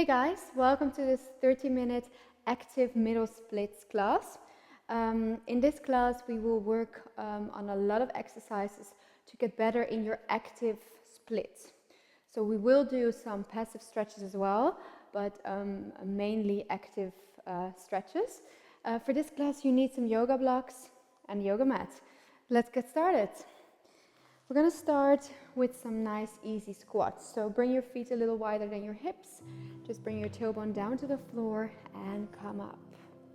Hey guys, welcome to this 30-minute active middle splits class. In this class we will work on a lot of exercises to get better in your active splits. So we will do some passive stretches as well, but mainly active stretches. For this class you need some yoga blocks and yoga mat. Let's get started. We're going to start with some nice easy squats. So bring your feet a little wider than your hips. Just bring your tailbone down to the floor and come up.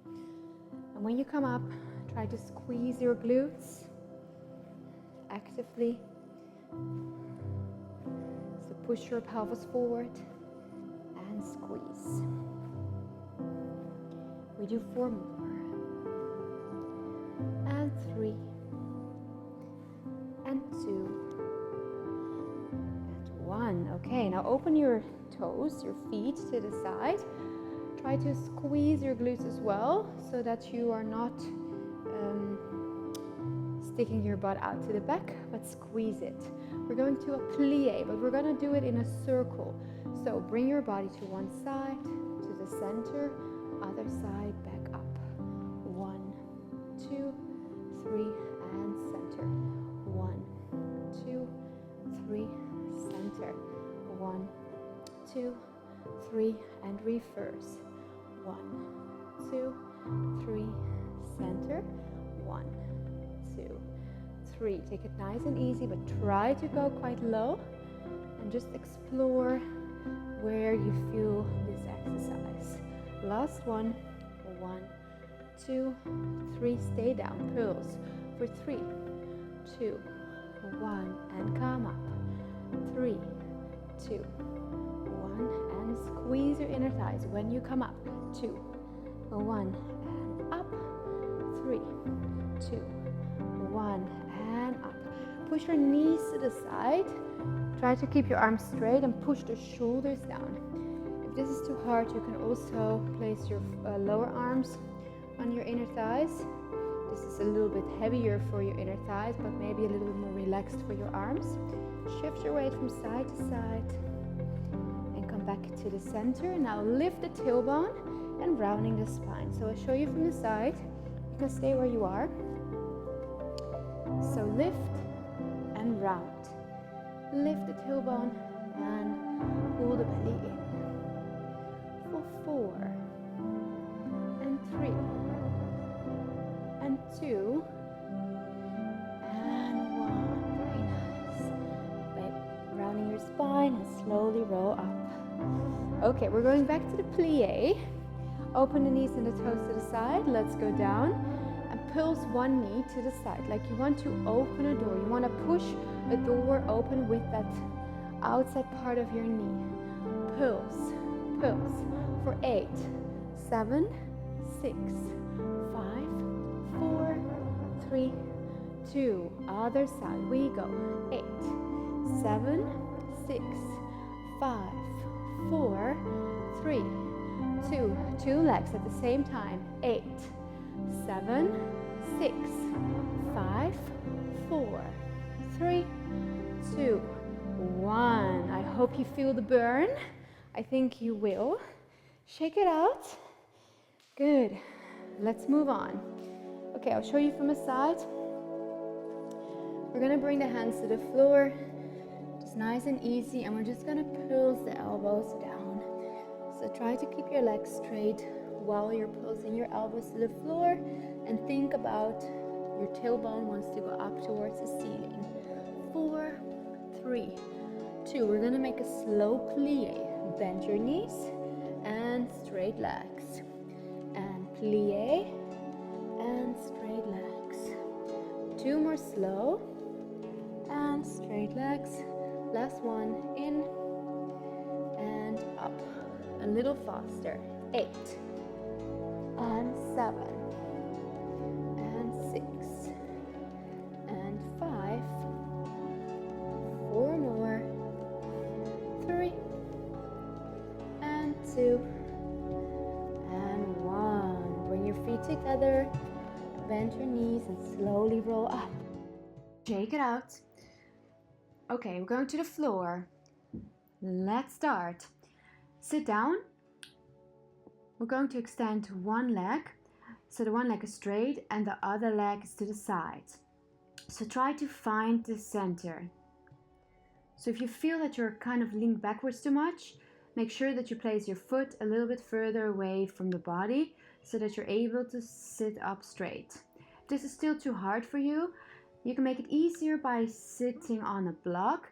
And when you come up, try to squeeze your glutes actively. So push your pelvis forward and squeeze. We do 4 more. And 3. And 2. And 1. Okay, now open your toes, your feet to the side. Try to squeeze your glutes as well so that you are not sticking your butt out to the back, but squeeze it. We're going to a plie, but we're going to do it in a circle. So bring your body to one side, to the center, other side, back up. 1, 2, 3, and center. 1, 2, 3, center. 1, 2, 3, and reverse. 1, 2, 3, center. 1, 2, 3. Take it nice and easy, but try to go quite low and just explore where you feel this exercise. Last one. 1, 2, 3. Stay down. Pulse for 3, 2, 1, and come up. 3, 2, 1, and squeeze your inner thighs when you come up. 2, 1, and up. 3, 2, 1, and up. Push your knees to the side. Try to keep your arms straight and push the shoulders down. If this is too hard, you can also place your lower arms on your inner thighs. This is a little bit heavier for your inner thighs, but maybe a little bit more relaxed for your arms. Shift your weight from side to side and come back to the center. Now lift the tailbone and rounding the spine. So I'll show you from the side. You can stay where you are. So lift and round. Lift the tailbone and pull the belly in. For 4 and 3 and 2 and 1. Very nice. By rounding your spine and slowly roll up. Okay, we're going back to the plie. Open the knees and the toes to the side. Let's go down and pulse one knee to the side, like you want to open a door. You want to push a door open with that outside part of your knee. Pulse, pulse for 8, 7, 6, 5, 4, 3, 2. Other side. We go. 8, 7, 6, 5, 4, 3, 2. 2 legs at the same time. 8, 7, 6, 5, 4, 3, 2, 1. I hope you feel the burn. I think you will. Shake it out. Good. Let's move on. Okay, I'll show you from the side. We're going to bring the hands to the floor. Just nice and easy, and we're just going to pulse the elbows down. So try to keep your legs straight while you're pulsing your elbows to the floor, and think about your tailbone wants to go up towards the ceiling. 4, 3, 2. We're going to make a slow plie. Bend your knees and straight legs. And plie and straight legs. 2 more slow and straight legs. Last one. In and up. A little faster. 8 and 7 and 6 and 5. 4 more. 3 and 2 and 1. Bring your feet together. Bend your knees and slowly roll up. Shake it out. Okay, we're going to the floor. Let's start. Sit down We're going to extend one leg. So the one leg is straight and the other leg is to the side. So try to find the center. So if you feel that you're kind of leaning backwards too much, make sure that you place your foot a little bit further away from the body so that you're able to sit up straight. If this is still too hard for you, you can make it easier by sitting on a block,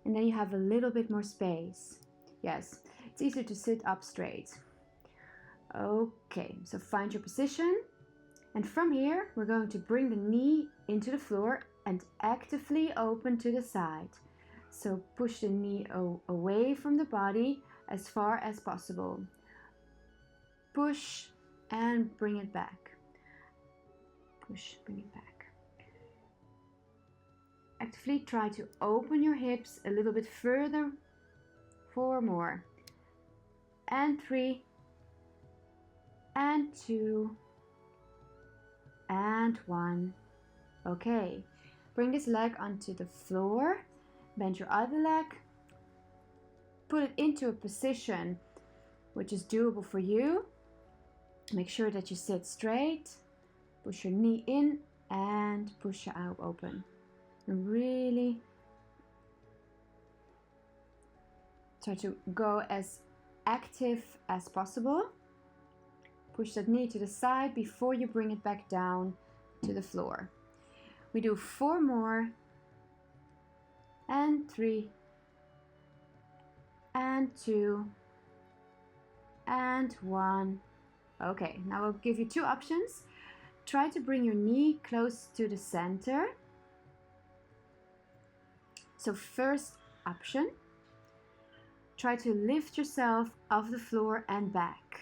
and then you have a little bit more space. Yes, it's easier to sit up straight. Okay, so find your position, and from here we're going to bring the knee into the floor and actively open to the side. So push the knee away from the body as far as possible. Push and bring it back. Push, bring it back. Actively try to open your hips a little bit further. 4 more. And 3. And 2. And 1. Okay. Bring this leg onto the floor. Bend your other leg. Put it into a position which is doable for you. Make sure that you sit straight. Push your knee in and push your elbow open. And really try to go as active as possible. Push that knee to the side before you bring it back down to the floor. We do 4 more. And 3. And 2. And 1. Okay, now I'll give you 2 options. Try to bring your knee close to the center. So first option, try to lift yourself off the floor and back.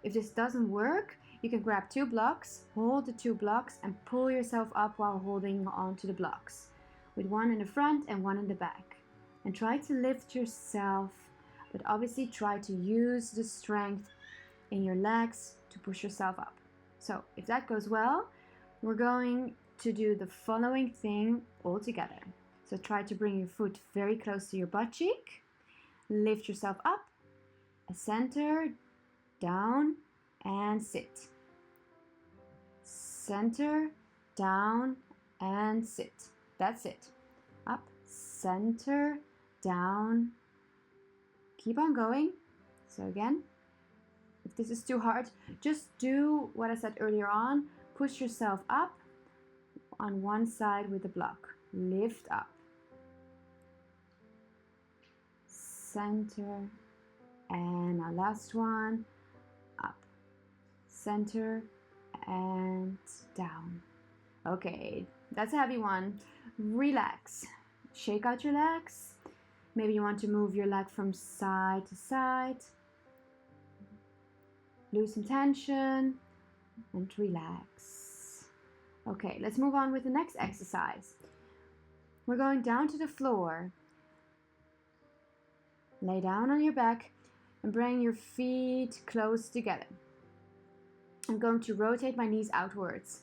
If this doesn't work, you can grab 2 blocks, hold the 2 blocks and pull yourself up while holding on to the blocks, with one in the front and one in the back. And try to lift yourself, but obviously try to use the strength in your legs to push yourself up. So if that goes well, we're going to do the following thing all together. So try to bring your foot very close to your butt cheek. Lift yourself up, center, down, and sit. Center, down, and sit. That's it. Up, center, down. Keep on going. So again, if this is too hard, just do what I said earlier on. Push yourself up on one side with the block. Lift up. Center, and our last one, up, center, and down. Okay, that's a heavy one. Relax, shake out your legs. Maybe you want to move your leg from side to side. Loosen tension and relax. Okay, let's move on with the next exercise. We're going down to the floor. Lay down on your back and bring your feet close together. I'm going to rotate my knees outwards.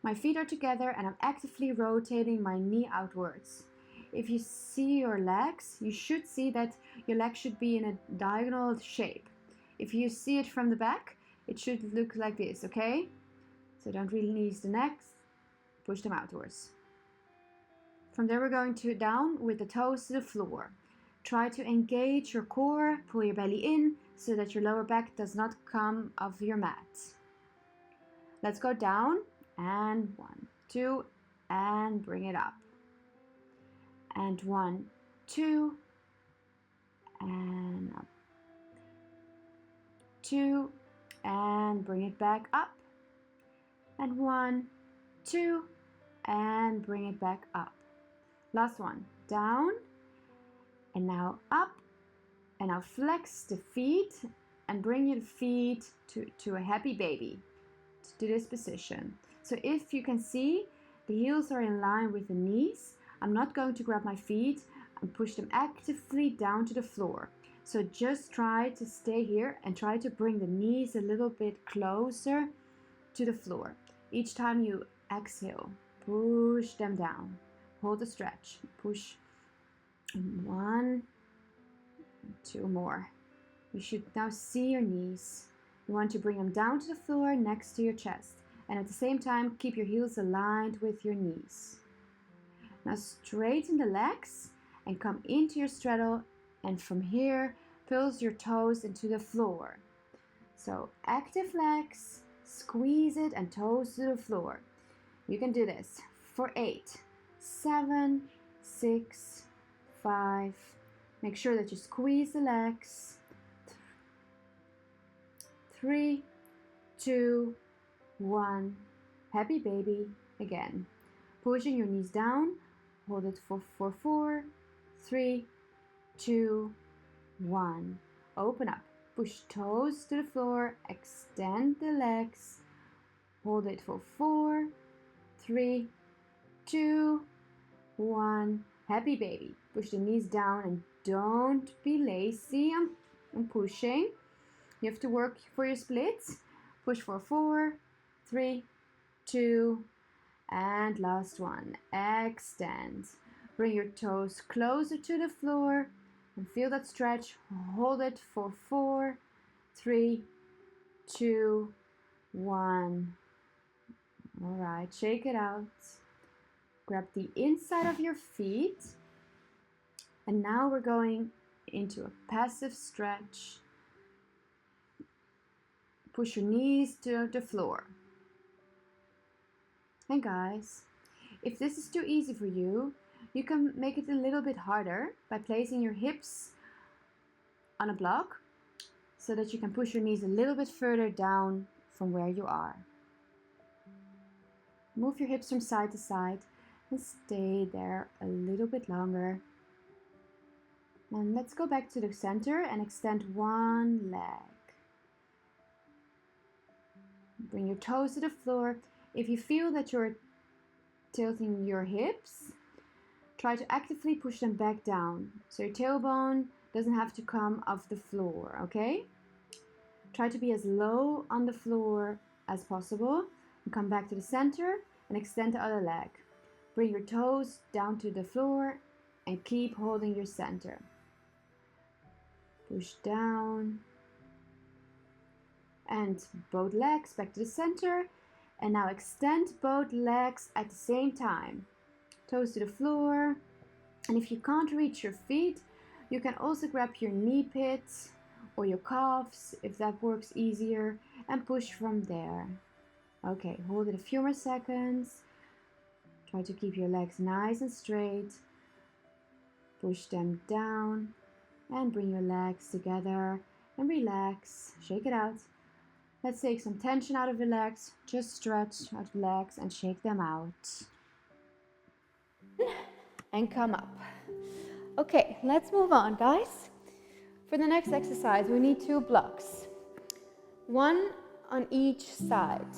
My feet are together and I'm actively rotating my knee outwards. If you see your legs, you should see that your legs should be in a diagonal shape. If you see it from the back, it should look like this, okay? So don't release the necks, push them outwards. From there we're going to down with the toes to the floor. Try to engage your core, pull your belly in so that your lower back does not come off your mat. Let's go down and 1, 2, and bring it up. And 1, 2, and up. 2, and bring it back up. And 1, 2, and bring it back up. Last one, down. And now up, and now flex the feet and bring your feet to a happy baby, to this position. So if you can see, the heels are in line with the knees. I'm not going to grab my feet and push them actively down to the floor. So just try to stay here and try to bring the knees a little bit closer to the floor. Each time you exhale, push them down. Hold the stretch, push. 1, 2 more. You should now see your knees. You want to bring them down to the floor next to your chest. And at the same time, keep your heels aligned with your knees. Now straighten the legs and come into your straddle. And from here, pulse your toes into the floor. So active legs, squeeze it and toes to the floor. You can do this for 8, 7, 6, 5. Make sure that you squeeze the legs. 3, 2, 1. Happy baby. Again. Pushing your knees down. Hold it for 4, 3, 2, 1. Open up. Push toes to the floor. Extend the legs. Hold it for 4, 3, 2, 1. Happy baby. Push the knees down and don't be lazy. I'm pushing. You have to work for your splits. Push for 4, 3, 2, and last one. Extend. Bring your toes closer to the floor and feel that stretch. Hold it for 4, 3, 2, 1. All right, shake it out. Grab the inside of your feet. And now we're going into a passive stretch. Push your knees to the floor. And guys, if this is too easy for you, you can make it a little bit harder by placing your hips on a block so that you can push your knees a little bit further down from where you are. Move your hips from side to side and stay there a little bit longer. And let's go back to the center and extend one leg. Bring your toes to the floor. If you feel that you're tilting your hips, try to actively push them back down so your tailbone doesn't have to come off the floor, okay? Try to be as low on the floor as possible and come back to the center and extend the other leg. Bring your toes down to the floor and keep holding your center. Push down and both legs back to the center. And now extend both legs at the same time. Toes to the floor. And if you can't reach your feet, you can also grab your knee pits or your calves if that works easier and push from there. Okay, hold it a few more seconds. Try to keep your legs nice and straight. Push them down and bring your legs together and relax. Shake it out. Let's take some tension out of the legs. Just stretch out the legs and shake them out. And come up. Okay, let's move on, guys. For the next exercise, we need 2 blocks. One on each side.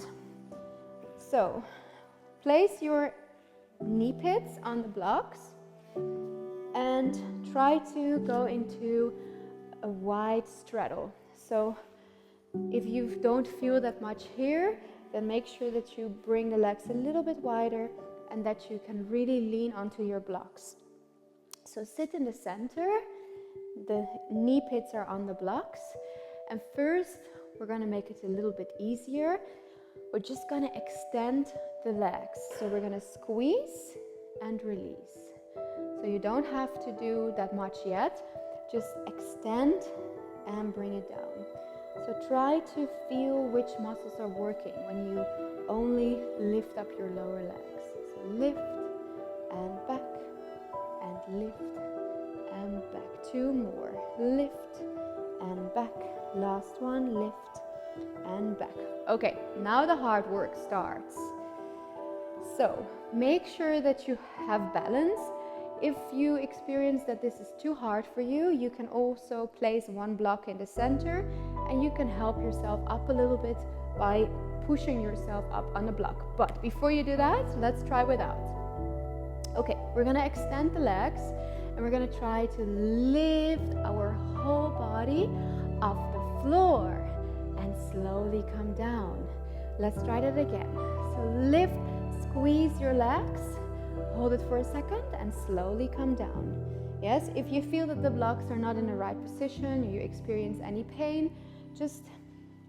So, place your knee pits on the blocks and try to go into a wide straddle. So, if you don't feel that much here, then make sure that you bring the legs a little bit wider and that you can really lean onto your blocks. So sit in the center, the knee pits are on the blocks, and first we're going to make it a little bit easier. We're just going to extend the legs. So we're going to squeeze and release. So you don't have to do that much yet, just extend and bring it down. So try to feel which muscles are working when you only lift up your lower legs. So lift and back and lift and back. 2 more. Lift and back. Last one. Lift and back. Okay, now the hard work starts. So make sure that you have balance. If you experience that this is too hard for you, you can also place one block in the center and you can help yourself up a little bit by pushing yourself up on the block. But before you do that, let's try without. Okay, we're gonna extend the legs and we're gonna try to lift our whole body off the floor and slowly come down. Let's try that again. So lift, squeeze your legs. Hold it for a second and slowly come down. Yes, if you feel that the blocks are not in the right position, or you experience any pain, just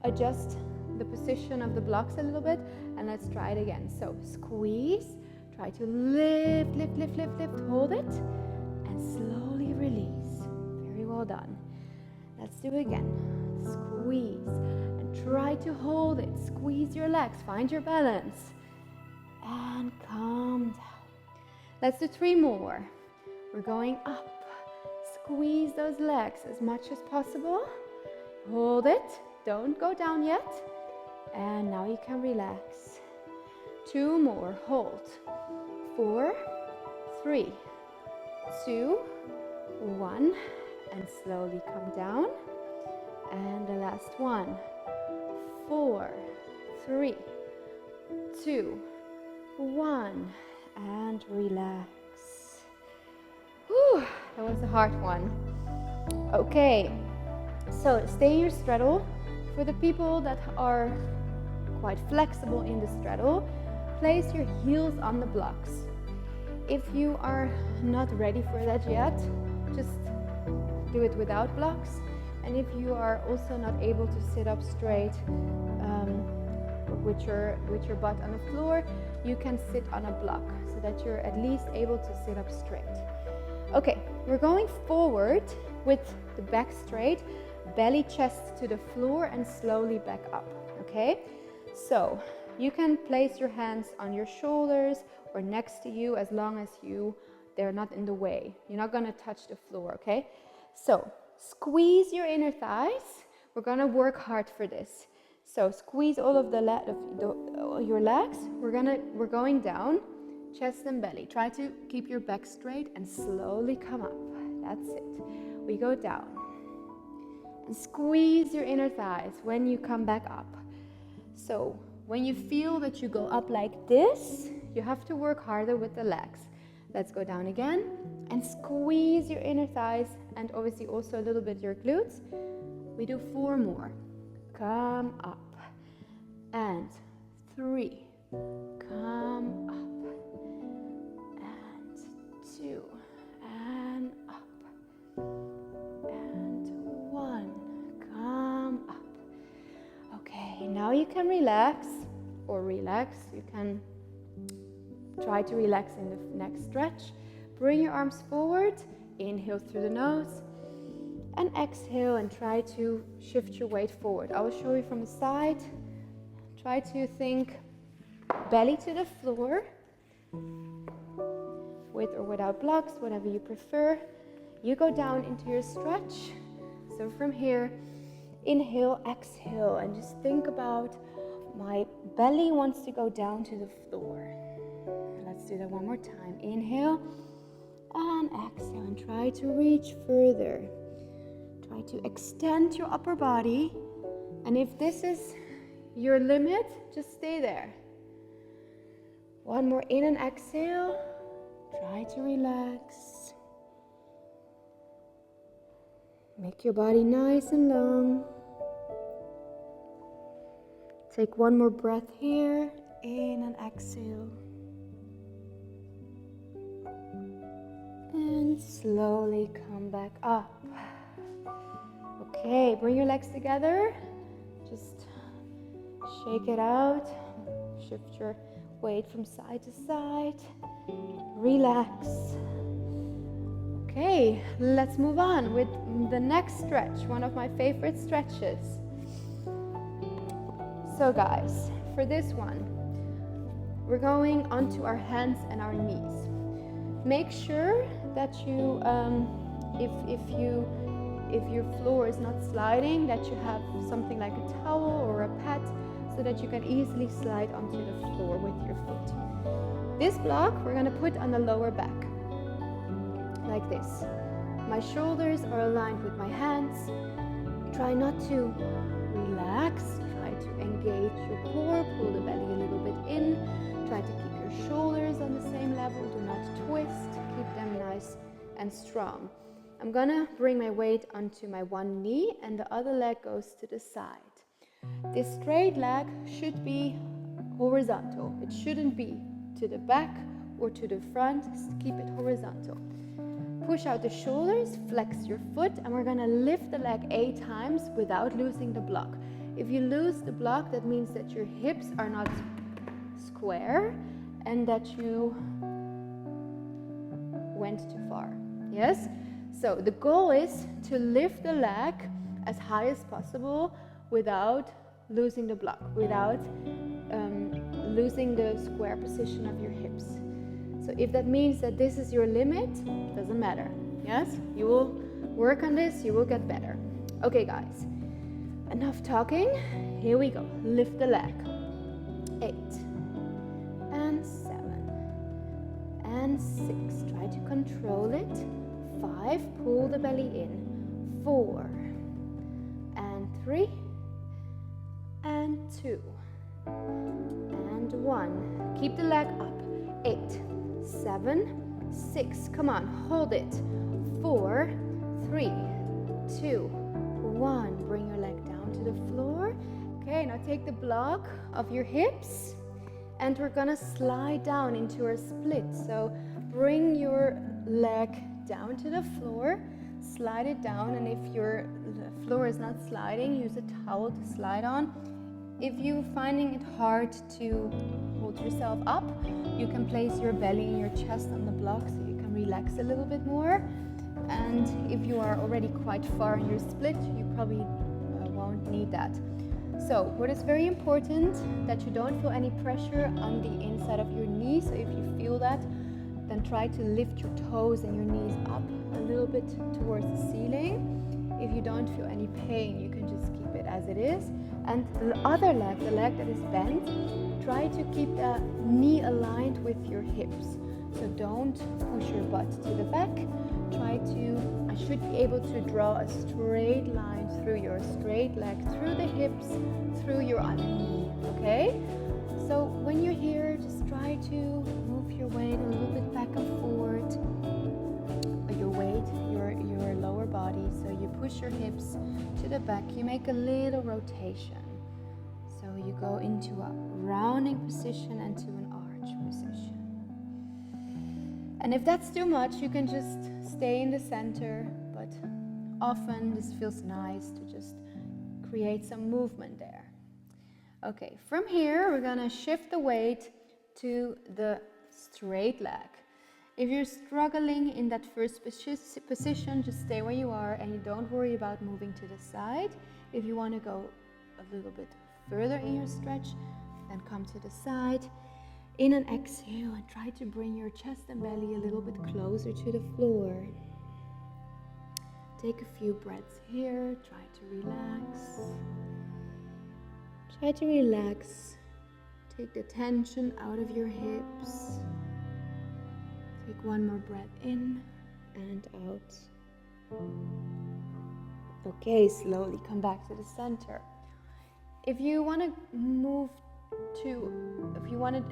adjust the position of the blocks a little bit, and let's try it again. So squeeze, try to lift, lift, lift, lift, lift, hold it, and slowly release. Very well done. Let's do it again. Squeeze, and try to hold it. Squeeze your legs, find your balance, and calm down. Let's do 3 more. We're going up. Squeeze those legs as much as possible. Hold it. Don't go down yet. And now you can relax. 2 more. Hold. 4, 3, 2, 1. And slowly come down. And the last one. 4, 3, 2, 1. And relax. Whew, that was a hard one. Okay, so stay in your straddle. For the people that are quite flexible in the straddle, place your heels on the blocks. If you are not ready for that yet, just do it without blocks. And if you are also not able to sit up straight with your butt on the floor, you can sit on a block so that you're at least able to sit up straight. Okay, we're going forward with the back straight, belly, chest to the floor, and slowly back up. Okay, so you can place your hands on your shoulders or next to you as long as they're not in the way. You're not going to touch the floor. Okay, so squeeze your inner thighs. We're going to work hard for this. So squeeze all of your legs. We're going down, chest and belly. Try to keep your back straight and slowly come up. That's it. We go down. And squeeze your inner thighs when you come back up. So when you feel that you go up like this, you have to work harder with the legs. Let's go down again and squeeze your inner thighs and obviously also a little bit your glutes. We do 4 more. Come up. And 3. Come up. And 2. And up. And 1. Come up. Okay, now you can relax. You can try to relax in the next stretch. Bring your arms forward. Inhale through the nose. And exhale and try to shift your weight forward. I will show you from the side. Try to think belly to the floor, with or without blocks, whatever you prefer. You go down into your stretch. So from here, inhale, exhale, and just think about my belly wants to go down to the floor. Let's do that one more time. Inhale and exhale, and try to reach further. Try to extend your upper body, and if this is your limit, just stay there. One more in and exhale. Try to relax. Make your body nice and long. Take one more breath here. In and exhale. And slowly come back up. Okay, bring your legs together. Just shake it out. Shift your weight from side to side. Relax. Okay, let's move on with the next stretch, one of my favorite stretches. So guys, for this one, we're going onto our hands and our knees. Make sure that you, if your floor is not sliding, that you have something like a towel or a pad so that you can easily slide onto the floor with your foot. This block we're going to put on the lower back, like this. My shoulders are aligned with my hands. Try not to relax. Try to engage your core, pull the belly a little bit in. Try to keep your shoulders on the same level. Do not twist. Keep them nice and strong. I'm gonna bring my weight onto my one knee and the other leg goes to the side. This straight leg should be horizontal. It shouldn't be to the back or to the front. Just keep it horizontal. Push out the shoulders, flex your foot, and we're gonna lift the leg 8 times without losing the block. If you lose the block, that means that your hips are not square and that you went too far. Yes? So the goal is to lift the leg as high as possible without losing the block, without losing the square position of your hips. So if that means that this is your limit, doesn't matter. Yes? You will work on this, you will get better. Okay, guys. Enough talking. Here we go. Lift the leg. 8 and 7 and 6. Try to control it. 5. Pull the belly in. 4 and 3 and 2 and 1. Keep the leg up. 8, 7, 6. Come on, hold it. 4, 3, 2, 1. Bring your leg down to the floor. Okay, now take the block of your hips and we're gonna slide down into our split. So bring your leg down to the floor, slide it down, and if your floor is not sliding, use a towel to slide on. If you're finding it hard to hold yourself up, you can place your belly and your chest on the block so you can relax a little bit more. And if you are already quite far in your split, you probably won't need that. So what is very important, that you don't feel any pressure on the inside of your knees. So if you feel that, then try to lift your toes and your knees up a little bit towards the ceiling. If you don't feel any pain, you can just keep it as it is. And the other leg, the leg that is bent, try to keep the knee aligned with your hips. So don't push your butt to the back. I should be able to draw a straight line through your straight leg, through the hips, through your other knee, okay? So when you're here, just try to move your weight a little bit back and forth. Your weight, your lower body. So you push your hips to the back. You make a little rotation. So you go into a rounding position and to an arch position. And if that's too much, you can just stay in the center, but often this feels nice to just create some movement there. Okay, from here we're gonna shift the weight to the straight leg. If you're struggling in that first position, just stay where you are and you don't worry about moving to the side. If you want to go a little bit further in your stretch, then come to the side. In an exhale, and try to bring your chest and belly a little bit closer to the floor. Take a few breaths here. Try to relax. Try to relax. Take the tension out of your hips. Take one more breath in and out. Okay, slowly come back to the center. If you want to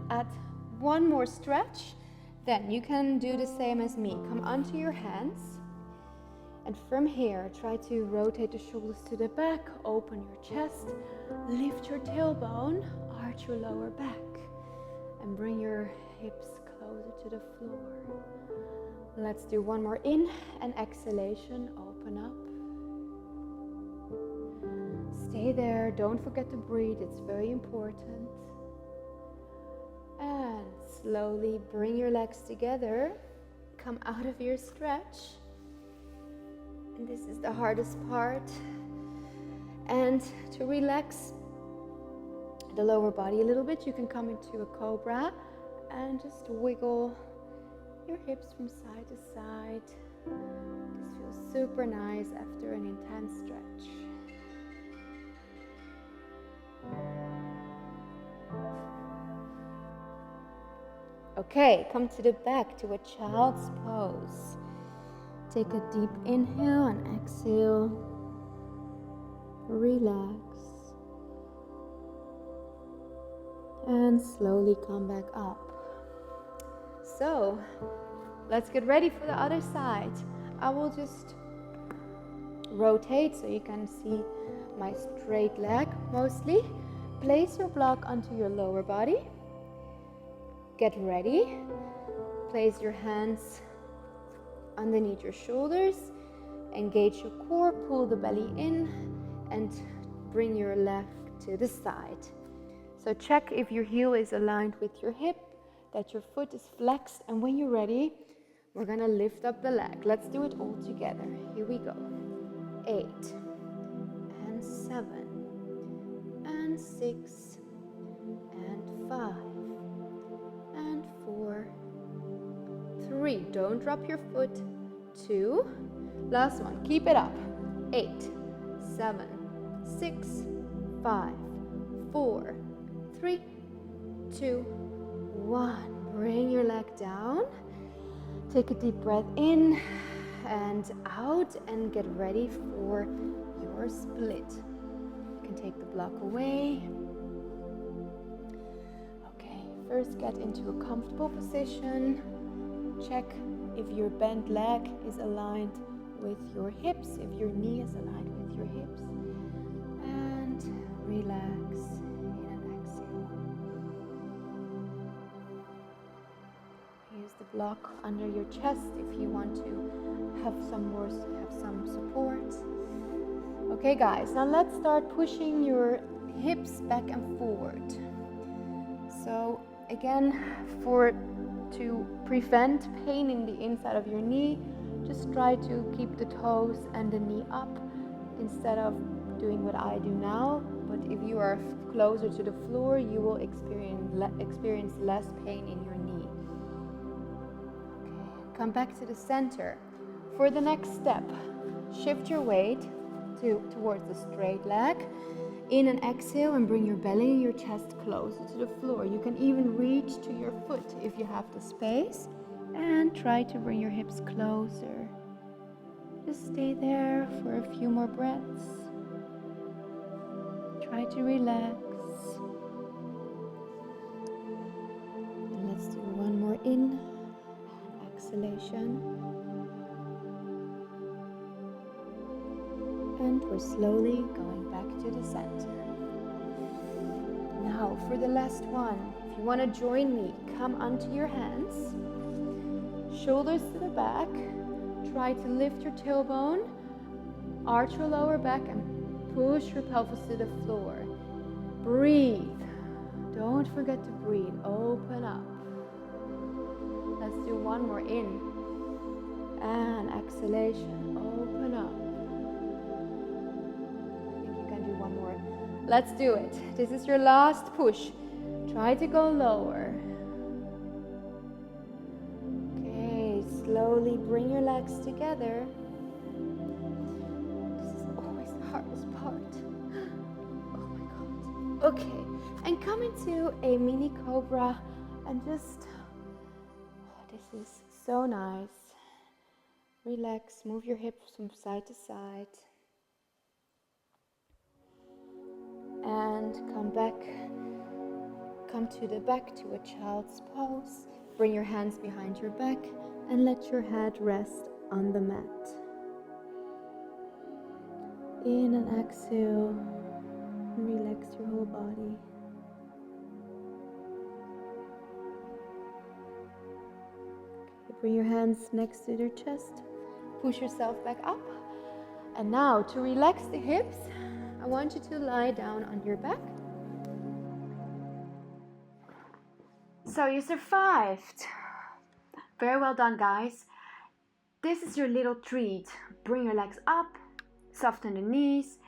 add one more stretch, then you can do the same as me. Come onto your hands, and from here, try to rotate the shoulders to the back, open your chest, lift your tailbone, arch your lower back, and bring your hips closer to the floor. Let's do one more in and exhalation. Open up. Stay there. Don't forget to breathe. It's very important. And slowly bring your legs together. Come out of your stretch. And this is the hardest part. And to relax the lower body a little bit, you can come into a cobra and just wiggle your hips from side to side. This feels super nice after an intense stretch. Okay, come to the back to a child's pose. Take a deep inhale and exhale. Relax. And slowly come back up. So, let's get ready for the other side. I will just rotate so you can see my straight leg mostly. Place your block onto your lower body. Get ready. Place your hands underneath your shoulders. Engage your core, pull the belly in, and bring your left to the side. So check if your heel is aligned with your hip, that your foot is flexed, and when you're ready, we're gonna lift up the leg. Let's do it all together. Here we go. 8 and 7 and 6 and 5 and 4, 3. Don't drop your foot. 2. Last one. Keep it up. 8, 7, 6, 5, 4, 3, 2, 1. Bring your leg down. Take a deep breath in and out and get ready for your split. You can take the block away. Okay, first get into a comfortable position. Check if your bent leg is aligned with your hips, if your knee is aligned with your hips. And relax in an exhale. Use the block under your chest if you want to have some support. Okay guys, now let's start pushing your hips back and forward. So again, to prevent pain in the inside of your knee, just try to keep the toes and the knee up instead of doing what I do now. But if you are closer to the floor, you will experience less pain in your knee. Okay, come back to the center. For the next step, shift your weight towards the straight leg. In an exhale, and bring your belly and your chest closer to the floor. You can even reach to your foot if you have the space. And try to bring your hips closer. Just stay there for a few more breaths. Try to relax. And let's do one more in, exhalation. And we're slowly going back to the center. Now for the last one. If you want to join me, come onto your hands. Shoulders to the back. Try to lift your tailbone. Arch your lower back and push your pelvis to the floor. Breathe. Don't forget to breathe. Open up. Let's do one more in. And exhalation. Open up. Let's do it. This is your last push. Try to go lower. Okay, slowly bring your legs together. This is always the hardest part. Oh my God. Okay, and come into a mini cobra and just, this is so nice. Relax, move your hips from side to side. And come to the back to a child's pose. Bring your hands behind your back and let your head rest on the mat. In and exhale, relax your whole body. Okay, bring your hands next to your chest. Push yourself back up. And now to relax the hips, I want you to lie down on your back. So you survived. Very well done, guys. This is your little treat. Bring your legs up, soften the knees,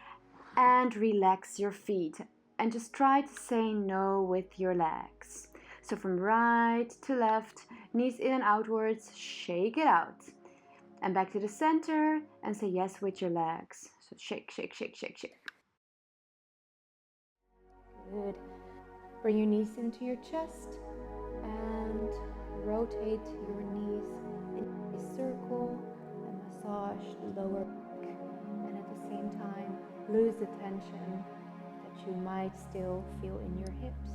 and relax your feet. And just try to say no with your legs. So from right to left, knees in and outwards, shake it out. And back to the center and say yes with your legs. So shake, shake, shake, shake, shake. Good. Bring your knees into your chest and rotate your knees in a circle and massage the lower back. And at the same time, lose the tension that you might still feel in your hips.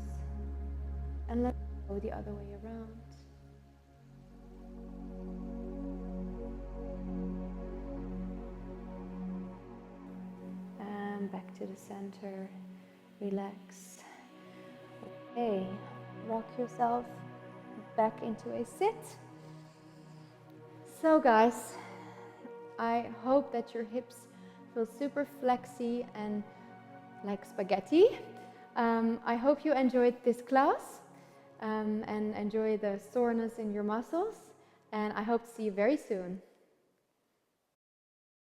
And let it go the other way around. And back to the center. Relax. Okay, rock yourself back into a sit. So guys, I hope that your hips feel super flexy and like spaghetti. I hope you enjoyed this class and enjoy the soreness in your muscles, and I hope to see you very soon.